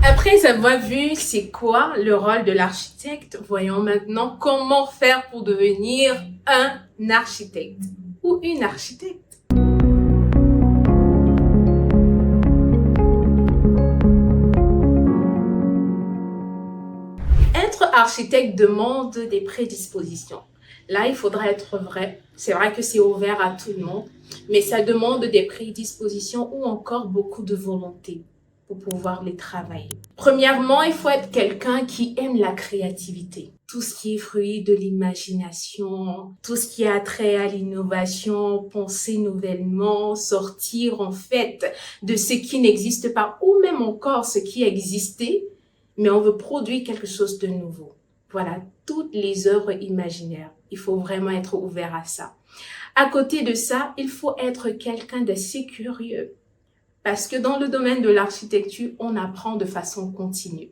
Après avoir vu c'est quoi le rôle de l'architecte, voyons maintenant comment faire pour devenir un architecte ou une architecte. Être architecte demande des prédispositions. Là, il faudra être vrai. C'est vrai que c'est ouvert à tout le monde, mais ça demande des prédispositions ou encore beaucoup de volonté pour pouvoir les travailler. Premièrement, il faut être quelqu'un qui aime la créativité. Tout ce qui est fruit de l'imagination, tout ce qui a trait à l'innovation, penser nouvellement, sortir en fait de ce qui n'existe pas ou même encore ce qui existait, mais on veut produire quelque chose de nouveau. Voilà, toutes les œuvres imaginaires. Il faut vraiment être ouvert à ça. À côté de ça, il faut être quelqu'un d'assez curieux. Parce que dans le domaine de l'architecture, on apprend de façon continue.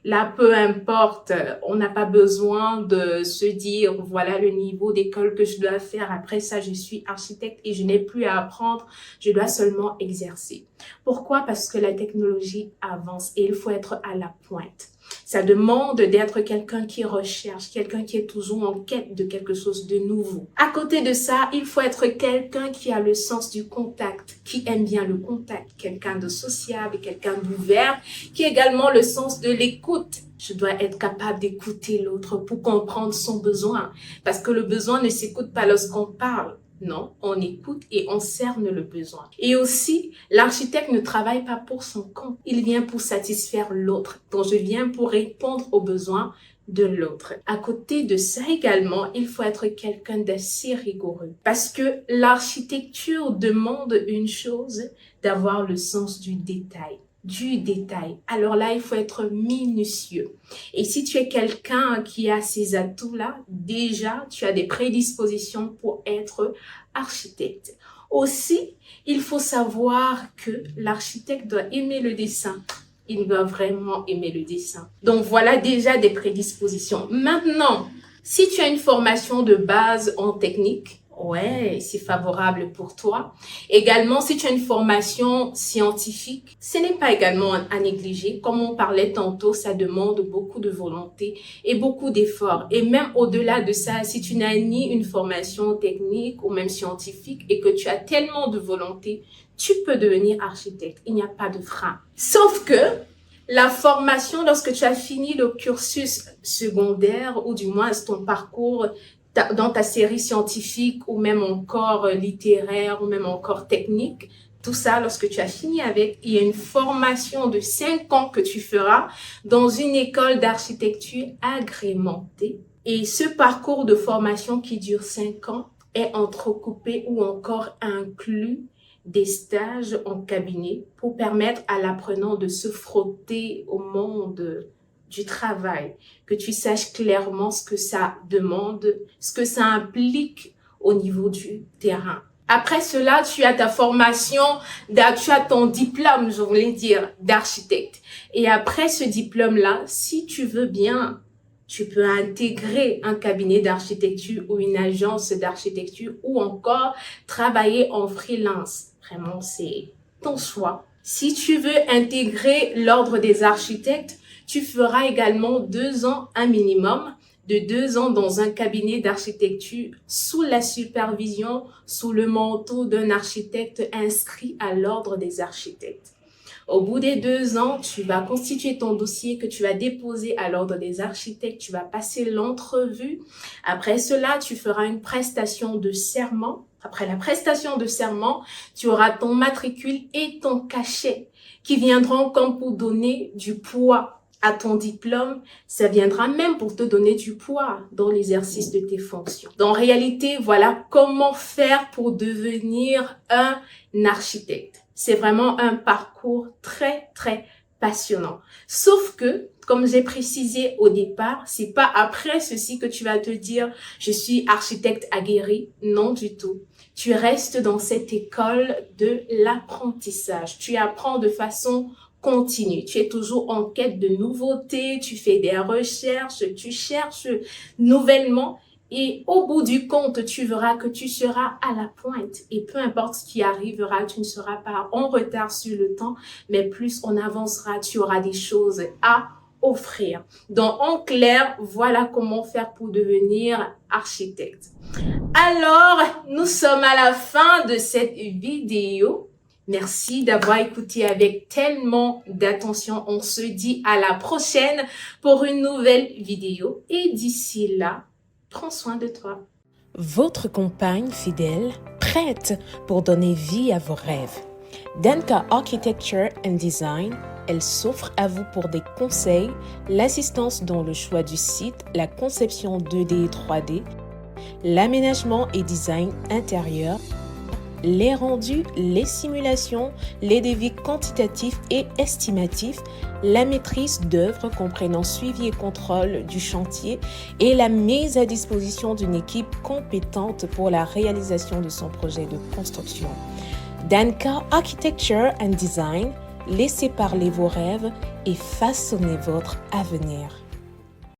Là, peu importe, on n'a pas besoin de se dire, voilà le niveau d'école que je dois faire. Après ça, je suis architecte et je n'ai plus à apprendre. Je dois seulement exercer. Pourquoi? Parce que la technologie avance et il faut être à la pointe. Ça demande d'être quelqu'un qui recherche, quelqu'un qui est toujours en quête de quelque chose de nouveau. À côté de ça, il faut être quelqu'un qui a le sens du contact, qui aime bien le contact, quelqu'un de sociable, quelqu'un d'ouvert, qui a également le sens de l'écoute. Je dois être capable d'écouter l'autre pour comprendre son besoin, parce que le besoin ne s'écoute pas lorsqu'on parle. Non, on écoute et on cerne le besoin. Et aussi, l'architecte ne travaille pas pour son compte. Il vient pour satisfaire l'autre. Donc, je viens pour répondre aux besoins de l'autre. À côté de ça également, il faut être quelqu'un d'assez rigoureux. Parce que l'architecture demande une chose, d'avoir le sens du détail. Alors là, il faut être minutieux. Et si tu es quelqu'un qui a ces atouts-là, déjà, tu as des prédispositions pour être architecte. Aussi, il faut savoir que l'architecte doit aimer le dessin. Il doit vraiment aimer le dessin. Donc, voilà déjà des prédispositions. Maintenant, si tu as une formation de base en technique, ouais, c'est favorable pour toi. Également, si tu as une formation scientifique, ce n'est pas également à négliger. Comme on parlait tantôt, ça demande beaucoup de volonté et beaucoup d'efforts. Et même au-delà de ça, si tu n'as ni une formation technique ou même scientifique et que tu as tellement de volonté, tu peux devenir architecte. Il n'y a pas de frein. Sauf que la formation, lorsque tu as fini le cursus secondaire ou du moins ton parcours dans ta série scientifique ou même encore littéraire ou même encore technique, tout ça, lorsque tu as fini avec, il y a une formation de 5 ans que tu feras dans une école d'architecture agrémentée. Et ce parcours de formation qui dure 5 ans est entrecoupé ou encore inclus des stages en cabinet pour permettre à l'apprenant de se frotter au monde du travail, que tu saches clairement ce que ça demande, ce que ça implique au niveau du terrain. Après cela, tu as ta formation, tu as ton diplôme, je voulais dire, d'architecte. Et après ce diplôme-là, si tu veux bien, tu peux intégrer un cabinet d'architecture ou une agence d'architecture ou encore travailler en freelance. Vraiment, c'est ton choix. Si tu veux intégrer l'ordre des architectes, tu feras également 2 ans un minimum de 2 ans dans un cabinet d'architecture sous la supervision, sous le manteau d'un architecte inscrit à l'ordre des architectes. Au bout des 2 ans, tu vas constituer ton dossier que tu vas déposer à l'ordre des architectes. Tu vas passer l'entrevue. Après cela, tu feras une prestation de serment. Après la prestation de serment, tu auras ton matricule et ton cachet qui viendront comme pour donner du poids à ton diplôme, ça viendra même pour te donner du poids dans l'exercice de tes fonctions. Donc, en réalité, voilà comment faire pour devenir un architecte. C'est vraiment un parcours très, très passionnant. Sauf que, comme j'ai précisé au départ, c'est pas après ceci que tu vas te dire, je suis architecte aguerri. Non du tout. Tu restes dans cette école de l'apprentissage. Tu apprends de façon continue. Tu es toujours en quête de nouveautés, tu fais des recherches, tu cherches nouvellement Et au bout du compte, tu verras que tu seras à la pointe. Et peu importe ce qui arrivera, tu ne seras pas en retard sur le temps, mais plus on avancera, tu auras des choses à offrir. Donc, en clair, voilà comment faire pour devenir architecte. Alors, nous sommes à la fin de cette vidéo. Merci d'avoir écouté avec tellement d'attention. On se dit à la prochaine pour une nouvelle vidéo. Et d'ici là, prends soin de toi. Votre compagne fidèle, prête pour donner vie à vos rêves. Danka Architecture and Design, elle s'offre à vous pour des conseils, l'assistance dans le choix du site, la conception 2D et 3D, l'aménagement et design intérieur, les rendus, les simulations, les devis quantitatifs et estimatifs, la maîtrise d'œuvre comprenant suivi et contrôle du chantier et la mise à disposition d'une équipe compétente pour la réalisation de son projet de construction. Danka Architecture and Design, laissez parler vos rêves et façonnez votre avenir.